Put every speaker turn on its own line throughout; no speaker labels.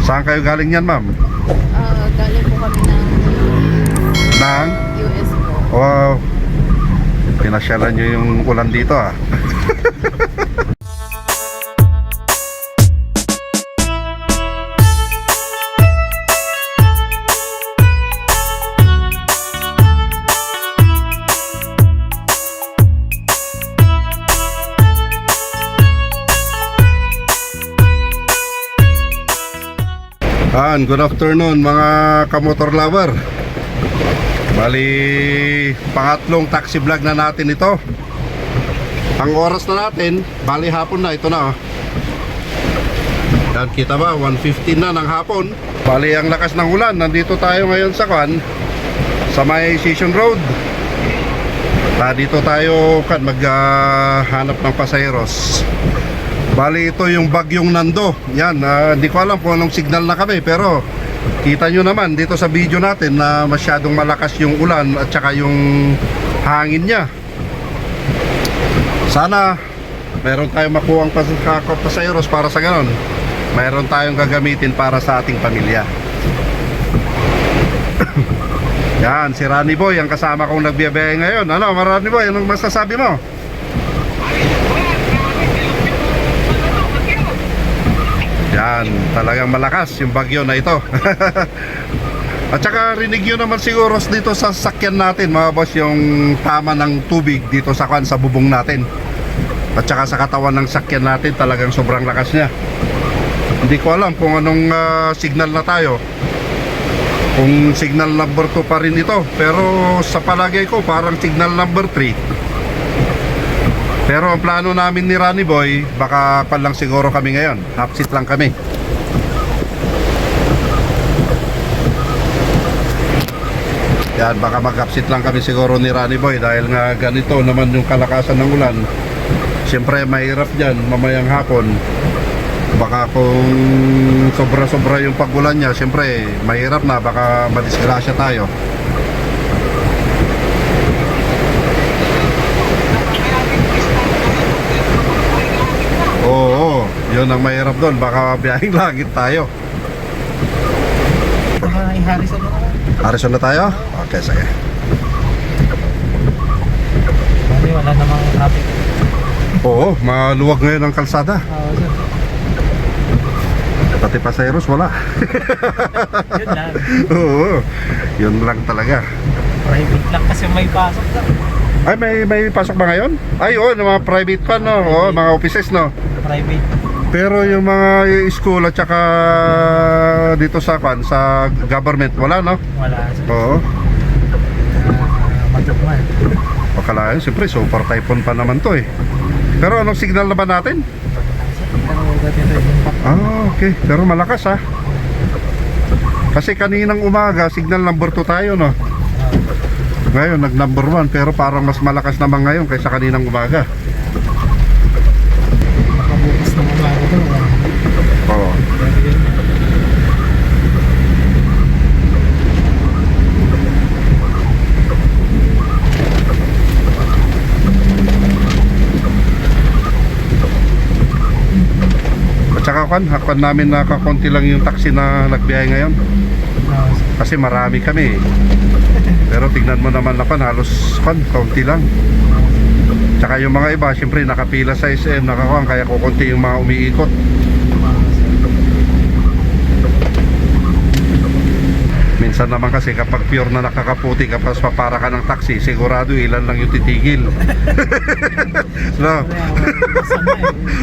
Saan kayo galing yan, ma'am?
Galing po kami ng US po.
Wow, pinasyalan nyo yung ulan dito ah. Good afternoon mga kamotor lover. Bali, pangatlong taxi vlog na natin ito. Ang oras na natin, bali hapon na, ito na. Yan, kita ba, 1:15 na ng hapon. Bali, ang lakas ng ulan. Nandito tayo ngayon sa sa may Session Road. Dito tayo maghanap ng pasaheros. Bali, ito yung bagyong Nando. Yan, hindi ko alam kung anong signal na kami, pero kita nyo naman dito sa video natin na masyadong malakas yung ulan at saka yung hangin niya. Sana meron tayong makuhang pasaheros para sa ganon. Meron tayong gagamitin para sa ating pamilya. Yan, si Rani Boy ang kasama kong nagbiyabiyahe ngayon. Ano, Rani Boy, anong masasabi mo? Yan, talagang malakas yung bagyo na ito. At saka rinig nyo naman siguro dito sa sasakyan natin mga boss, yung tama ng tubig dito sa bubong natin. At saka sa katawan ng sakyan natin, talagang sobrang lakas niya. Hindi ko alam kung anong signal na tayo, kung signal number 2 pa rin ito, pero sa palagay ko parang signal number 3. Pero ang plano namin ni Rani Boy, baka lang siguro kami ngayon, half seat lang kami. Yan, baka mag-half seat lang kami siguro ni Rani Boy, dahil nga ganito naman yung kalakasan ng ulan. Siyempre mahirap dyan mamayang hapon. Baka kung sobra-sobra yung pag-ulan niya, siyempre mahirap na, baka madisgrasya tayo. Oo, yun ang mahirap doon, baka biyahing langit tayo.
Harrison na naman.
Harrison na tayo? Okay, sige.
Wala namang traffic.
Oo, maluwag ngayon ang kalsada.
Sir.
Pati pasaheros wala.
Yun lang.
Oo, yun lang talaga.
Private lang kasi may pasok na.
Ay, may pasok ba ngayon? Ay, oo, mga private pa, no? Oo, mga offices, no?
Private.
Pero yung mga school at saka dito sa government, wala, no?
Wala.
Oo.
Matugman.
Pakalayan, siyempre, super typhoon pa naman to eh. Pero anong signal na ba natin? Okay. Pero malakas ha. Kasi kaninang umaga, signal number 2 tayo, no? Ngayon, nag number 1, pero parang mas malakas naman ngayon kaysa kaninang umaga.
Makabukas na umaga ito.
Oo. At saka hakuan namin na kakonti lang yung taxi na nagbiyahe ngayon. Kasi marami kami. Pero tignan mo naman halos kaunti lang. Tsaka yung mga iba, siyempre nakapila sa SM, nakakuha, kaya kukunti yung mga umiikot. Minsan naman kasi kapag pure na nakakaputi, kapag papara ka ng taxi, sigurado ilan lang yung titigil. No?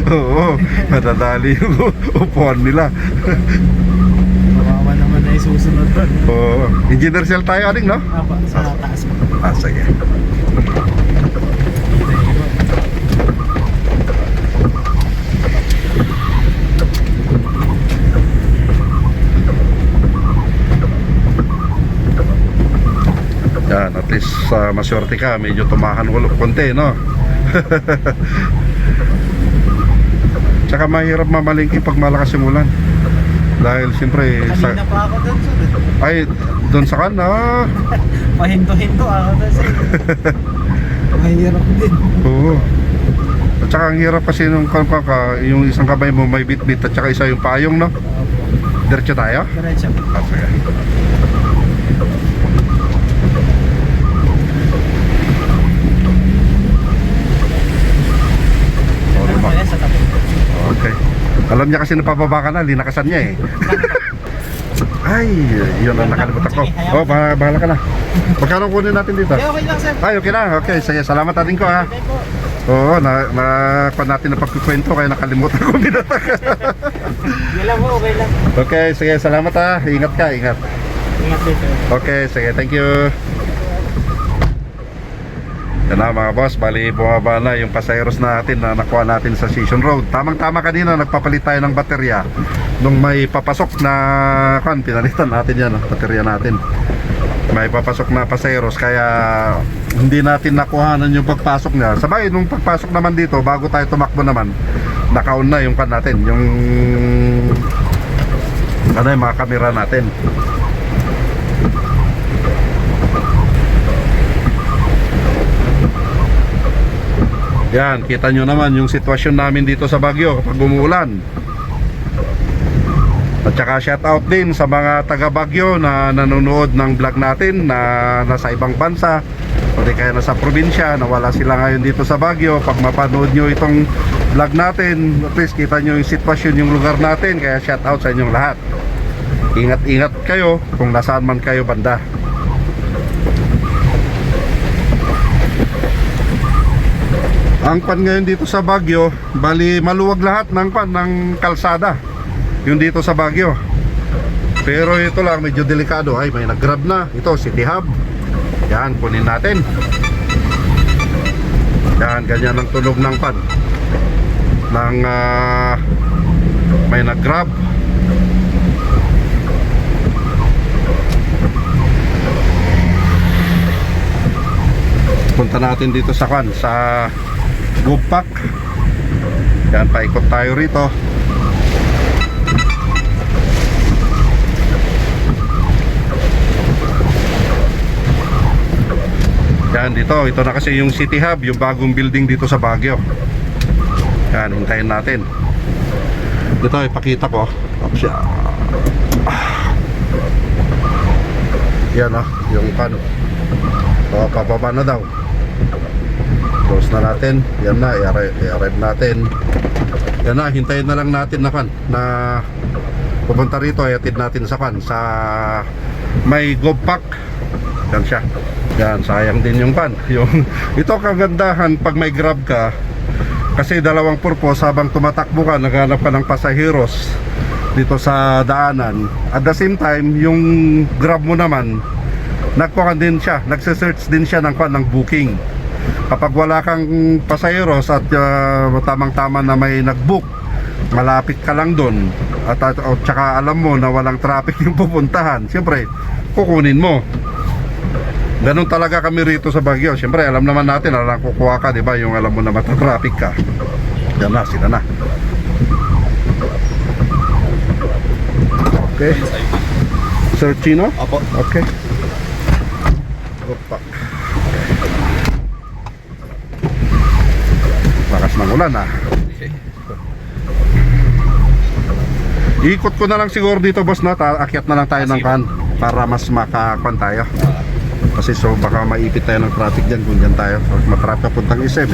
Oo, madadali yung upuan nila.
Kawawa naman na isusunod doon.
Oo. Engineer Cell tayo, aling, no?
Sa taas pa.
Sige. Yan, at least maswerte ka, medyo tumahan konti, no? Tsaka mahirap mamalingki pag malakas yung ulan. Dahil siyempre
Kanina pa ako doon, sir.
ay, doon sa
Pahinto-hinto ako doon, sir. Mahirap din.
Oo. At saka ang hirap kasi nung yung isang kamay mo may bit-bit at saka isa yung payong, no? Diretso tayo?
Diretso.
Ah, sige. Oh,
Ano
luma.
pala sa tabi?
Okay. Alam niya kasi napababa ka na, linakasan niya eh. Ay, yun ang nakalimutan ko.
Sige,
Oh, bahala ka na. Magkano kunin natin dito?
Okay lang sir.
Ay, okay na. Okay, sige. Salamat natin ko ha.
Okay po.
Oo, nakuha natin na pagkukwento kaya nakalimutan ko binata ka.
Hindi lang po, okay lang.
Okay, sige. Salamat ha. Ingat ka, ingat.
Ingat din sir.
Okay, sige. Thank you. Yan na mga boss, bali bumaba na yung pasayeros natin na nakuha natin sa Station Road. Tamang-tama kanina, nagpapalit tayo ng baterya. Nung may papasok na pinalitan natin yan, baterya natin. May papasok na pasayeros, kaya hindi natin nakuhanan yung pagpasok niya. Sabay, nung pagpasok naman dito, bago tayo tumakbo naman, naka-on na yung natin, yung ano yung mga kamera natin. Yan, kita nyo naman yung sitwasyon namin dito sa Baguio kapag umuulan. At saka shout out din sa mga taga Baguio na nanonood ng vlog natin na nasa ibang bansa o di kaya nasa probinsya na wala sila ngayon dito sa Baguio. Pag mapanood nyo itong vlog natin, at least kita nyo yung sitwasyon, yung lugar natin. Kaya shout out sa inyong lahat. Ingat-ingat kayo kung nasaan man kayo banda. Ang pan ngayon dito sa Baguio, bali maluwag lahat ng kalsada yung dito sa Baguio. Pero ito lang medyo delikado. Ay, may nag-grab na. Ito, City Hub. Yan, kunin natin. Yan, ganyan ang tunog ng pan ng may nag-grab. Punta natin dito sa Gupak. Yan, paikot tayo rito. Yan, ito na kasi yung City Hub, yung bagong building dito sa Baguio. Yan, hintayin natin. Ito, ipakita ko. Yan yung pababa na daw. Close na natin. Yan na, i-arrive natin. Yan na, hintayin na lang natin na pupunta rito. Iatid natin sa may Gupak. Yan siya. Yan, sayang din yung ito kagandahan pag may grab ka, kasi dalawang purpose. Habang tumatakbo ka, naghanap ka ng pasaheros dito sa daanan. At the same time, yung grab mo naman, nagkuhan din siya, nagse-search din siya ng booking. Kapag wala kang pasaheros at tamang-tama na may nag-book, malapit ka lang doon at tsaka alam mo na walang traffic yung pupuntahan, siyempre kukunin mo. Ganun talaga kami rito sa Baguio. Siyempre alam naman natin na lang kukuha ka, diba? Yung alam mo na matatraffic ka. Yan na, sila na. Okay. Sir Chino?
Opo.
Okay. Gupak. Lakas ng ulan Ikot ko na lang siguro dito boss na akyat na lang tayo ng para mas makakuan tayo. Kasi baka maipit tayo ng traffic dyan kung dyan tayo. Matraffic puntang SM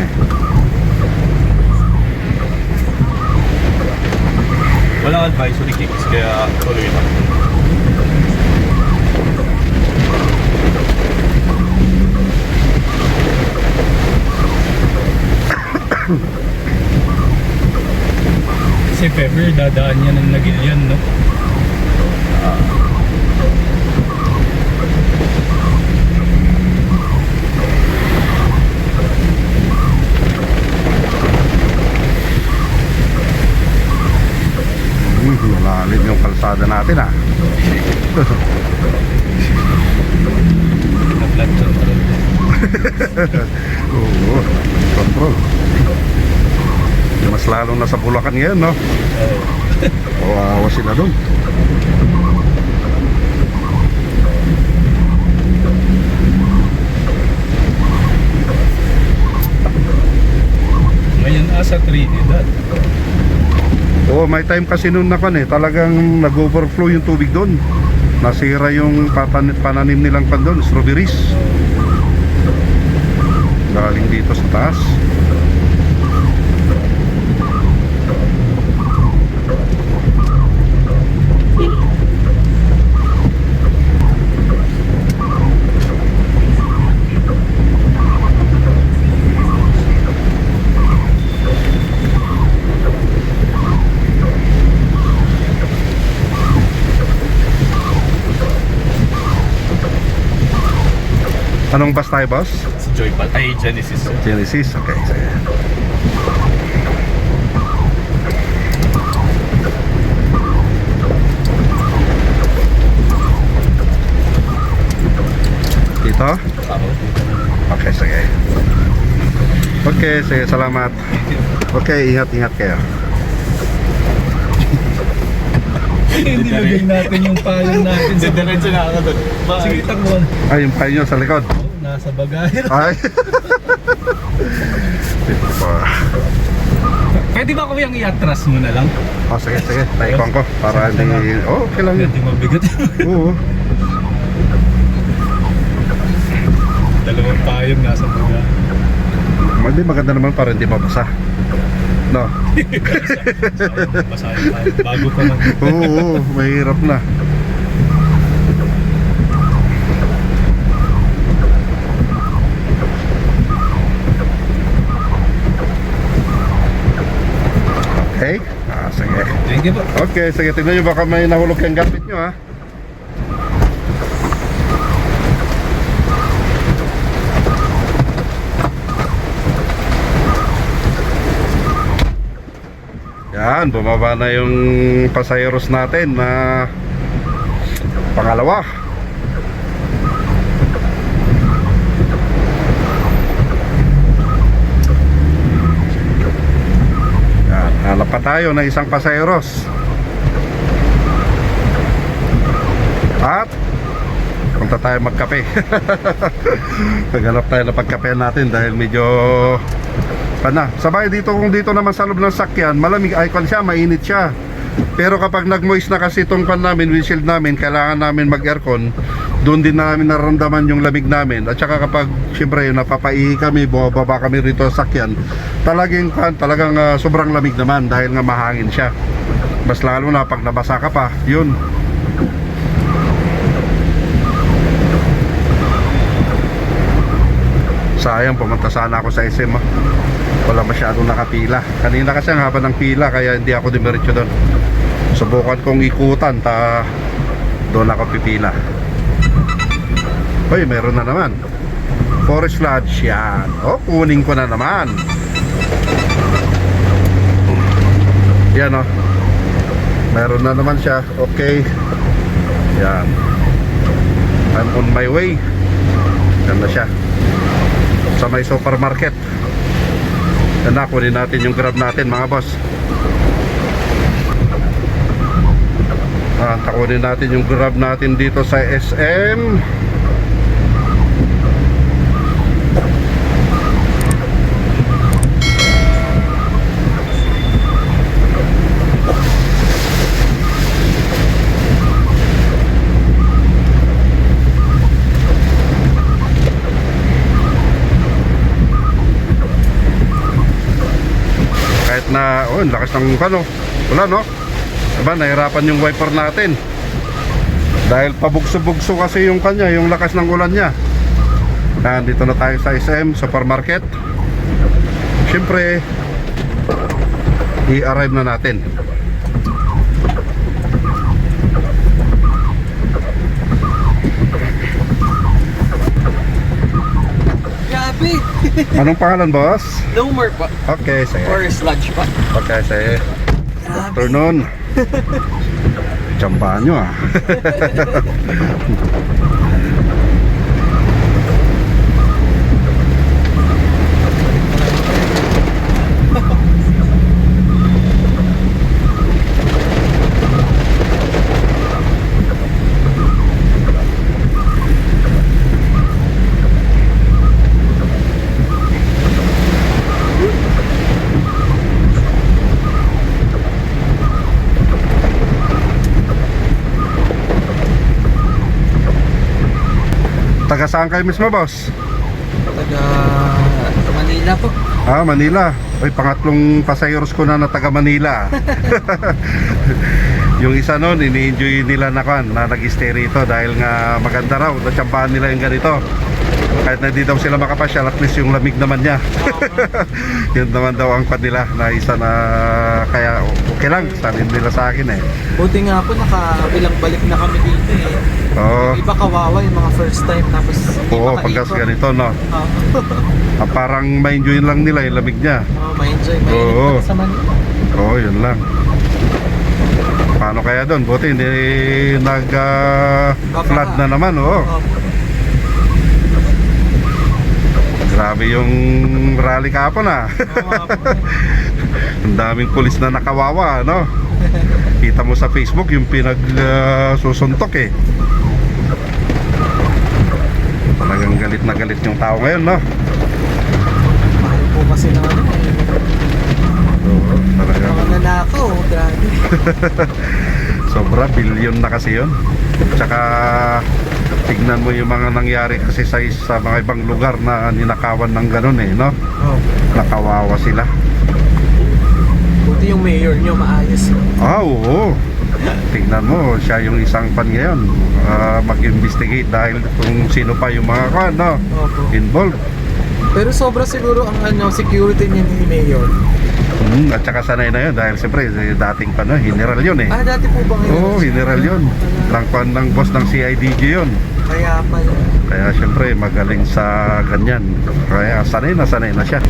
Walang advisory kicks, kaya tuloy lang.
Kasi if ever, dadaan niya ng Nagilian, no?
Malalim yung kalsada natin
Na-flat control.
Oo, control. Mas lalo na sa Bulacan ngayon, no? Kawawa sila doon.
Ngayon asa Trinidad.
Oo, may time kasi noon na kan talagang nag-overflow yung tubig doon. Nasira yung pananim nilang pan doon, strawberries. Galing dito sa taas. Anong bus tayo, boss?
Si Joypad. Ay, Genesis.
Genesis, okay. Sige. Dito?
Tama.
Okay, sige. Okay, sige, salamat. Okay, ingat-ingat kayo.
Nilagay natin yung payong natin sa
Diretso na ako doon.
Sige, takbuhan.
Ay, yung payo nyo sa likod.
Nasa bagahe.
Ay. Dito pa.
Pwede ba ko yung i-atras mo na lang?
Oh, sige, sige. Taikon ko. Para hindi... Oh, okay lang yun.
Hindi mabigat.
Oo.
Dalawang payong nasa bagahe.
Hindi, maganda naman para hindi mabasa. No?
Basahin tayo. Bago pa mag...
Oo, mahirap na. Okay? Sige.
Thank you po.
Okay, sige. Tignan nyo baka may nahulog kayong gamit nyo, ha? Yan, bumaba na yung pasayeros natin na pangalawa. Yan, hanap pa tayo ng isang pasayeros. At punta tayo magkape. Naghanap tayo ng pagkape natin dahil medyo sabay dito, kung dito naman sa loob ng sakyan malamig, icon siya, mainit siya. Pero kapag nag-moist na kasi itong pan namin, windshield namin, kailangan namin mag-aircon. Doon din namin nararamdaman yung lamig namin. At saka kapag syempre napapaihi kami, bumababa kami rito sa sakyan, talagang sobrang lamig naman dahil nga mahangin siya. Mas lalo na pag nabasa ka pa, yun. Sayang, pumunta sana ako sa SM. Wala masyadong nakapila. Kanina kasi ang haba ng pila, kaya hindi ako dumiretso doon. Subukan kong ikutan, doon ako pipila. Hoy, meron na naman. Forest Lodge, yan. Oh, kunin ko na naman. Yan, oh. Meron na naman siya. Okay. Yan. I'm on my way. Yan na siya. Sa may supermarket. Yan na, kunin natin yung grab natin, mga boss. Takunin natin yung grab natin dito sa SM. Kahit na, oh, lakas ng wala, no? Diba, nahirapan yung wiper natin dahil pabugso-bugso kasi yung kanya, yung lakas ng ulan niya. Yan, dito na tayo sa SM supermarket. Siyempre, i-arrive na natin.
Grabe!
Anong pangalan, boss?
No more pa.
Okay, sige.
Forest Lodge pa.
Okay, sige. Afternoon. Tsambahan nyo, ah. Taga saan kayo mismo, boss?
Taga Manila po.
Ah, Manila. Ay, pangatlong pasayros ko na taga Manila. Yung isa noon, ini-enjoy nila na nag-stay rito dahil nga maganda raw, natsambahan nila yung ganito. Kahit na di daw sila makapasyal, at least yung lamig naman niya. Yun naman daw ang nila na isa na kaya okay lang, sabihin nila sa akin eh.
Buti nga po, nakabilang balik na kami dito eh.
Oo,
Iba kawawa yung mga first time tapos hindi
oo,
makaikot.
pagkas ganito, no?
Oo.
Parang ma-enjoy lang nila yung lamig niya.
Ma-enjoy. Mainit
Oo.
pa sa Manila.
Oo, yun lang. Paano kaya doon? Buti hindi nag-flood na naman, oo.
Opo.
Grabe yung rally kahapon ah.
Oo, opo.
Ang daming pulis na nakawawa, no? Kita mo sa Facebook yung pinag-susuntok eh. Talagang galit na galit yung tao ngayon, no?
Mahal po kasi na ano eh.
Oo, talagang
Mga nanakaw, grabe.
sobra, billion na kasi yun. Tsaka tignan mo yung mga nangyari kasi sa mga ibang lugar na ninakawan ng ganun eh, no?
Oh.
Nakawawa sila.
Buti yung mayor nyo maayos.
Ah, oo. Tignan mo, siya yung isang pan ngayon. Mag-investigate dahil kung sino pa yung mga no,
Opo.
involved.
Pero sobra siguro ang security niya ni mayor.
At saka sanay na yun dahil siyempre dating pa no, general yun eh.
Ah, dati po ba ngayon?
Oo, general yun. Langpan ng boss ng CIDG yun.
Kaya pala.
Kaya siyempre magaling sa ganyan. Kaya sanay na siya.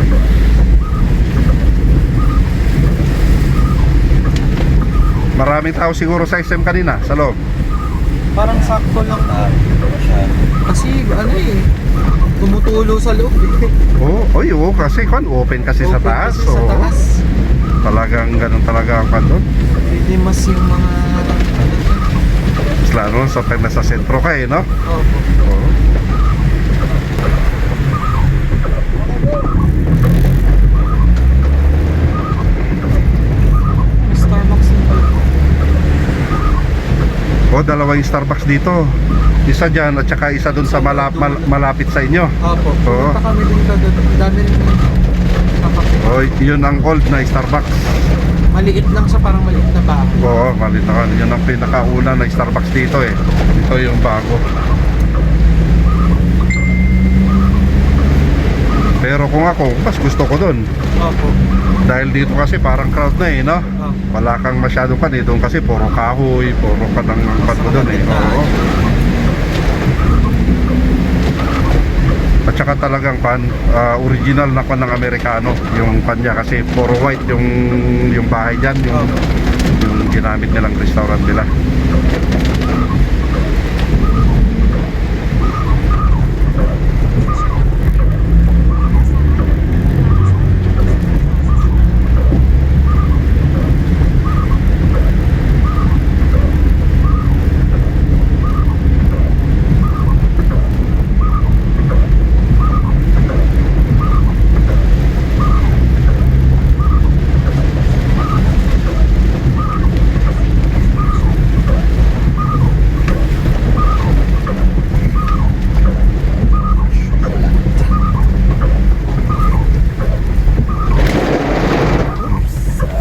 Maraming tao siguro sa SM kanina sa loob.
Parang sakto lang na. Kasi ano eh, tumutulo sa loob eh.
Oo, kasi open kasi sa
Open
taas.
kasi sa
Oo.
taas.
Talagang ganun talaga ang pandon.
Hindi mas yung mga
Mas lalo sa pag nasa sentro ka eh, no?
Opo.
Oo.
May Starbucks din pala.
Dalawa yung Starbucks dito. Isa dyan at saka isa dun sa malapit sa inyo.
Opo.
Oo.
Pumunta kami din ka doon. Ang dami rin kakape.
Yun ang old na Starbucks.
Maliit lang siya, parang maliit na bahay.
Oo, malit na. Yun ang pinakauna na Starbucks dito eh. Ito yung bago. Pero kung ako, mas gusto ko dun.
Opo.
Dahil dito kasi parang crowd na eh, no?
Opo.
Wala kang masyadong pan eh. Doon kasi puro kahoy, puro panang pan mo dun eh. Oo. At saka talagang pan, original na pan ng Amerikano yung pan niya kasi puro white yung bahay dyan, yung ginamit nilang restaurant nila.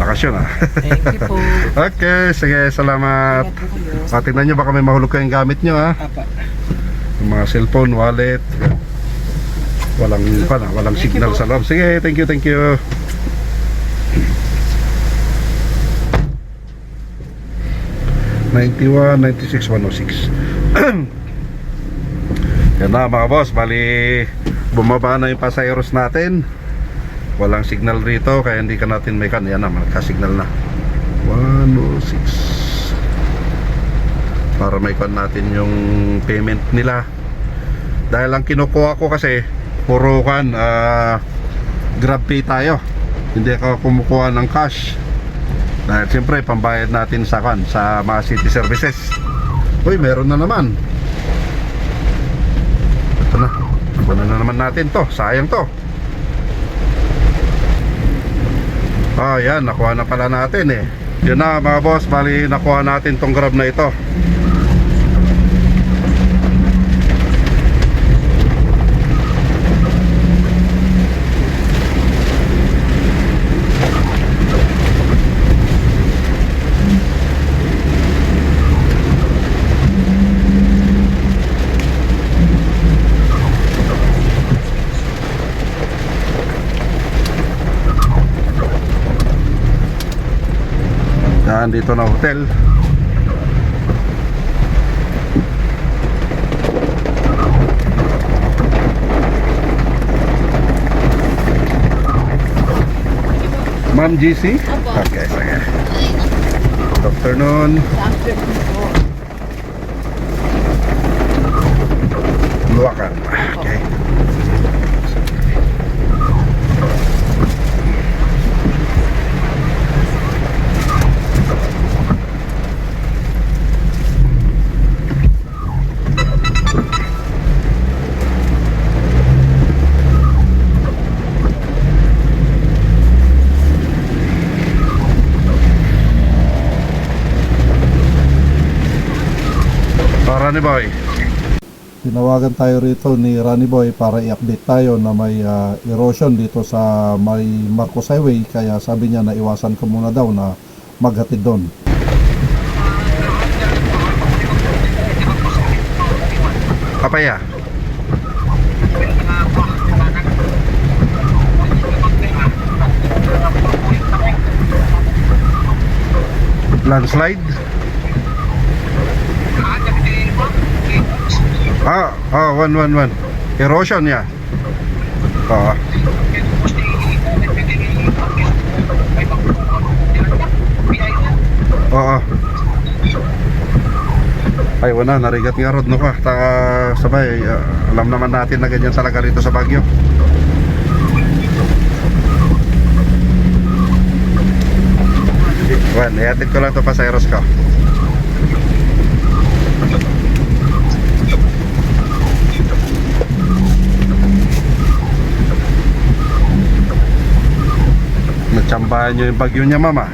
Bakasyon ah.
Thank you po.
Okay, sige, salamat.
Ingat po kayo.
Tingnan nyo baka may mahulog kayong gamit nyo ha.
Apa.
Yung mga cellphone, wallet. Walang signal sa loob. Sige, thank you, thank you. #91 96 106. Yan na mga boss, bali bumaba na yung pasayros natin. Walang signal rito kaya hindi ka natin may kan. Yan na, magka-signal na 106 para may kan natin yung payment nila. Dahil ang kinukuha ko kasi puro kan Grab Pay tayo. Hindi ako kumukuha ng cash. Dahil siyempre pambayad natin sa kan sa mga city services. Uy, meron na naman. Ito na. Kunin na naman natin to. Sayang to. Yan, nakuha na pala natin eh. Yun na mga boss, bali nakuha natin tong Grab na ito. dumaan dito na hotel. Ma'am GC? Okay, sige. Good afternoon. Luwakan. Okay. Rani Boy. Tinawagan tayo rito ni Rani Boy para i-update tayo na may erosion dito sa may Marcos Highway, kaya sabi niya na iwasan ko muna daw na maghatid doon. Papaya. Landslide. Ah, 111. Erosion ya. Oo. Oo. Ay, wala, narigat nga rod no ka. Sabay, alam naman natin na ganyan talaga rito sa Baguio. Well, ihatid ko lang ito pa sa Eros ko. Natsambahan nyo yung bagyo niya, mama.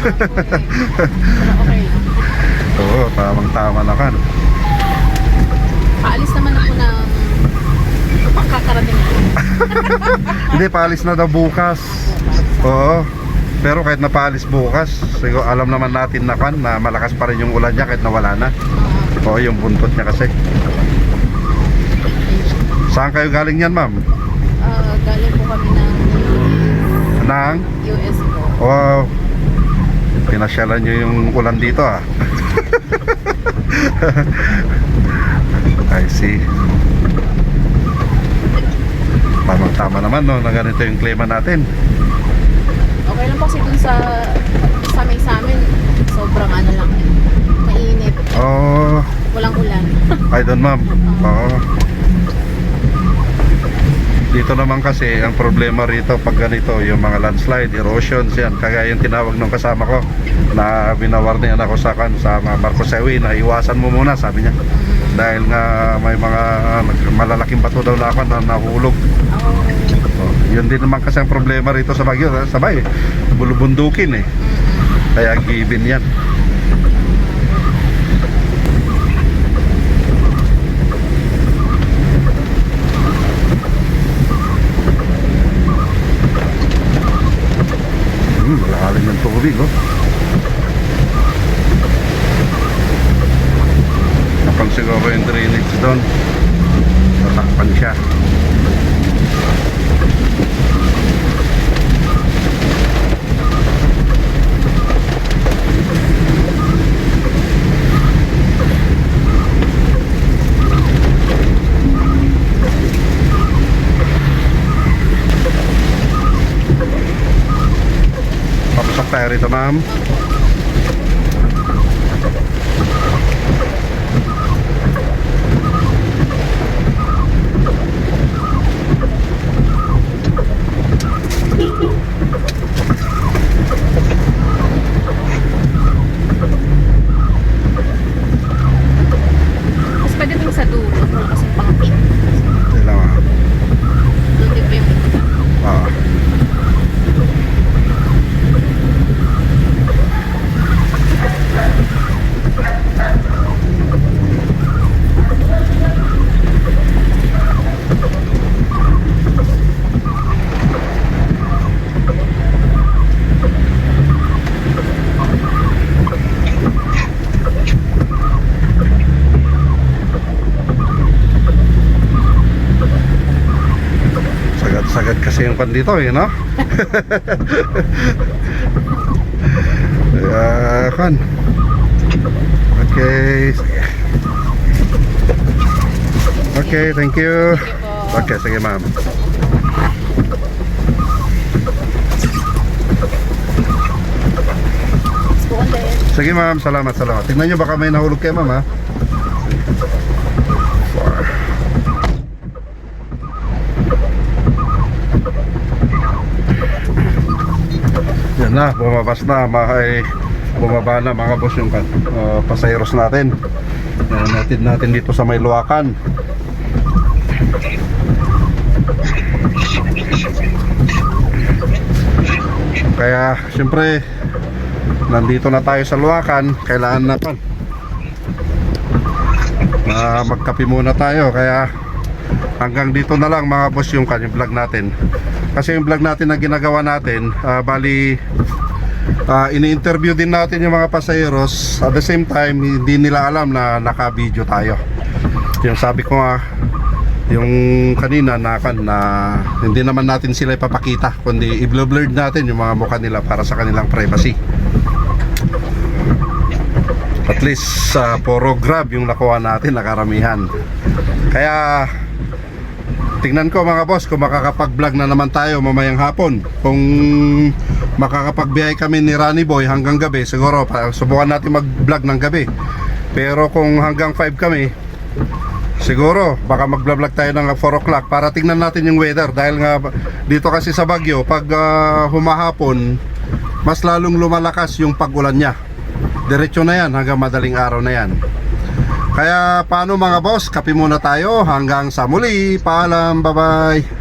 Okay lang.
Oo, tamang-tama na kan.
Paalis naman ako ng pagkakarating ko.
Hindi, paalis na daw bukas. Oo. Pero kahit napaalis bukas, siguro alam naman natin na kan na malakas pa rin yung ulan niya kahit nawala na. Oo, yung buntot niya kasi. Saan kayo galing yan, ma'am?
Galing po kami ng
Nang?
US po.
Wow. Pinasyalan nyo yung ulan dito ah. I see. Tamang-tama naman no, na ganito yung klima natin.
Okay lang po kasi dun sa may sa amin, sobrang ano lang, mainit.
Oh,
Walang ulan.
I don't ma'am. Oo. Dito naman kasi ang problema rito pag ganito, yung mga landslide, erosions yan, kagaya yung tinawag ng kasama ko na binawarnian ako sa Marcos Highway na iwasan mo muna, sabi niya, dahil nga may mga malalaking bato daw na ako na nahulog. Oh, yun din naman kasi ang problema rito sa Baguio, sabay bulubundukin eh, kaya given yan. Malalim ng tubig oh. Kapag siguro yung drainage doon, natakpan siya. Papasok tayo rito, ma'am.
Mas pwede dun sa dulo, wala kasing pangpit.
Hindi lang ah.
Doon din pa yung ito.
Ah. Sagad kasi yung pan dito eh, no? Kan. Okay. Okay, thank you. Okay, sige ma'am.
Ulit.
Sige ma'am, salamat, salamat. Tingnan nyo baka may nahulog kayo ma'am ha. Yan na, bumabas na, bumaba na mga boss yung pasayeros natin. Natin natin dito sa may Luakan. Kaya siyempre nandito na tayo sa Luakan, kailangan na pa magkape muna tayo. Kaya hanggang dito na lang mga boss yung kanyang vlog natin. Kasi yung vlog natin na ginagawa natin, bali ini-interview din natin yung mga pasayeros. At the same time, hindi nila alam na naka-video tayo. Yung sabi ko nga, yung kanina na hindi naman natin sila ipapakita, kundi i-blurred natin yung mga mukha nila para sa kanilang privacy. At least puro grab yung nakuha natin, nakaramihan. Kaya tingnan ko mga boss kung makakapag-vlog na naman tayo mamayang hapon. Kung makakapagbiyahe kami ni Ronnie Boy hanggang gabi, siguro subukan natin mag-vlog ng gabi. Pero kung hanggang 5 kami, siguro baka mag-vlog tayo ng 4 o'clock para tingnan natin yung weather. Dahil nga dito kasi sa Baguio, pag humahapon, mas lalong lumalakas yung pag-ulan niya. Diretso na yan hanggang madaling araw na yan. Kaya paano mga boss, kape muna tayo hanggang sa muli. Paalam, bye bye.